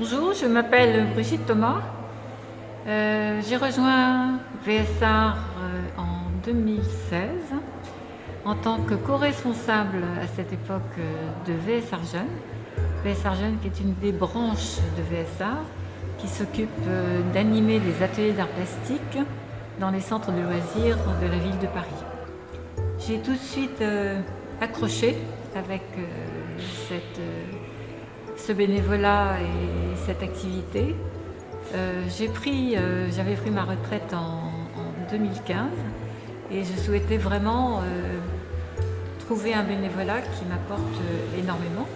Bonjour, je m'appelle Brigitte Thomas. J'ai rejoint VSAR en 2016 en tant que co-responsable à cette époque de VSAR Jeunes. VSAR Jeunes qui est une des branches de VSAR qui s'occupe d'animer des ateliers d'art plastique dans les centres de loisirs de la ville de Paris. J'ai tout de suite accroché avec ce bénévolat et cette activité. J'avais pris ma retraite en 2015 et je souhaitais vraiment trouver un bénévolat qui m'apporte énormément.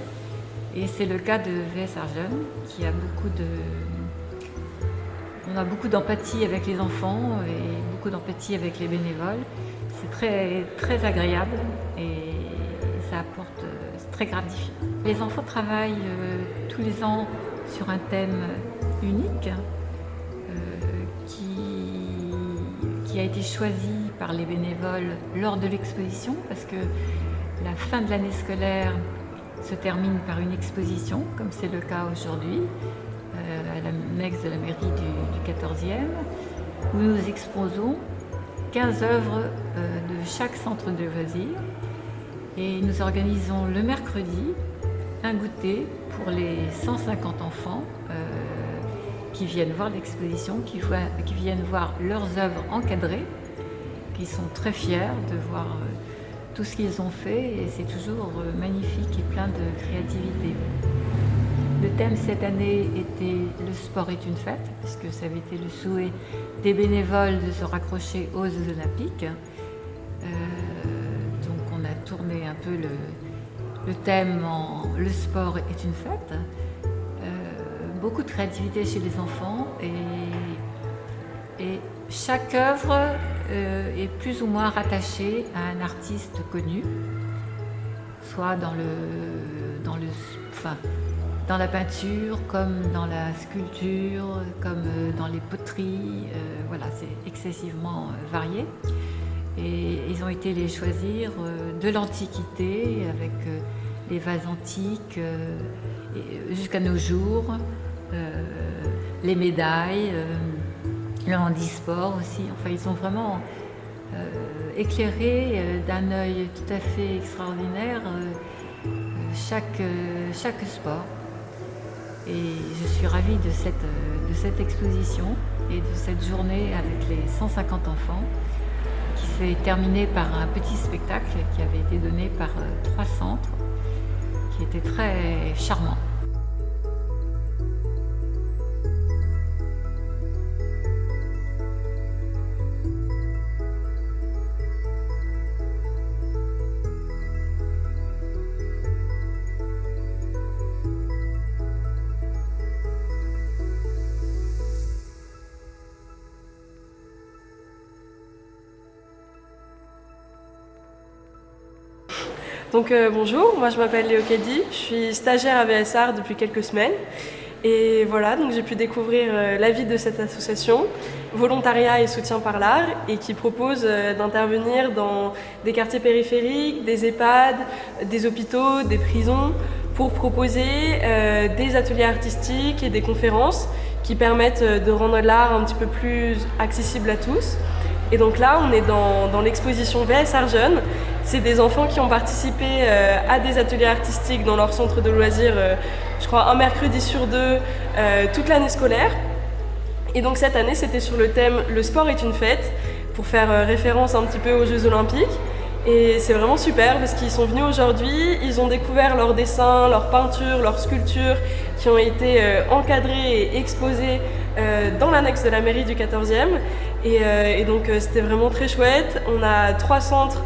Et c'est le cas de VSAR Jeunes qui a on a beaucoup d'empathie avec les enfants et beaucoup d'empathie avec les bénévoles. C'est très, très agréable et ça apporte, c'est très gratifiant. Les enfants travaillent tous les ans sur un thème unique qui a été choisi par les bénévoles lors de l'exposition parce que la fin de l'année scolaire se termine par une exposition, comme c'est le cas aujourd'hui, à l'annexe de la mairie du 14e, où nous exposons 15 œuvres de chaque centre de loisirs et nous organisons le mercredi un goûter pour les 150 enfants qui viennent voir l'exposition, qui viennent voir leurs œuvres encadrées, qui sont très fiers de voir tout ce qu'ils ont fait et c'est toujours magnifique et plein de créativité. Le thème cette année était « Le sport est une fête » puisque ça avait été le souhait des bénévoles de se raccrocher aux Jeux Olympiques. Donc on a tourné un peu le thème en « Le sport est une fête ». Beaucoup de créativité chez les enfants et chaque œuvre est plus ou moins rattachée à un artiste connu, soit dans la peinture, comme dans la sculpture, comme dans les poteries. Voilà, c'est excessivement varié. Et ils ont été les choisir de l'Antiquité, avec les vases antiques, jusqu'à nos jours, les médailles, le handisport aussi. Enfin, ils ont vraiment éclairé d'un œil tout à fait extraordinaire chaque sport. Et je suis ravie de cette exposition et de cette journée avec les 150 enfants qui s'est terminée par un petit spectacle qui avait été donné par 3 centres qui était très charmant. Donc bonjour, moi je m'appelle Léo Kedi, je suis stagiaire à VSAR depuis quelques semaines et voilà, donc j'ai pu découvrir la vie de cette association, volontariat et soutien par l'art, et qui propose d'intervenir dans des quartiers périphériques, des EHPAD, des hôpitaux, des prisons, pour proposer des ateliers artistiques et des conférences qui permettent de rendre l'art un petit peu plus accessible à tous. Et donc là, on est dans l'exposition VSAR Jeunes. C'est des enfants qui ont participé à des ateliers artistiques dans leur centre de loisirs, je crois un mercredi sur 2, toute l'année scolaire. Et donc cette année, c'était sur le thème « Le sport est une fête », pour faire référence un petit peu aux Jeux Olympiques. Et c'est vraiment super parce qu'ils sont venus aujourd'hui, ils ont découvert leurs dessins, leurs peintures, leurs sculptures qui ont été encadrées et exposées dans l'annexe de la mairie du 14e. Et donc c'était vraiment très chouette. On a 3 centres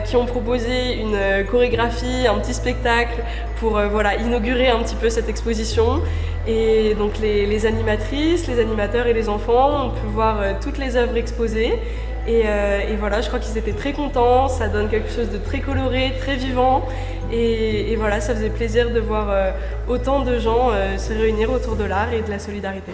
qui ont proposé une chorégraphie, un petit spectacle pour inaugurer un petit peu cette exposition. Et donc les animatrices, les animateurs et les enfants ont pu voir toutes les œuvres exposées. Et voilà, je crois qu'ils étaient très contents, ça donne quelque chose de très coloré, très vivant. Et voilà, ça faisait plaisir de voir autant de gens se réunir autour de l'art et de la solidarité.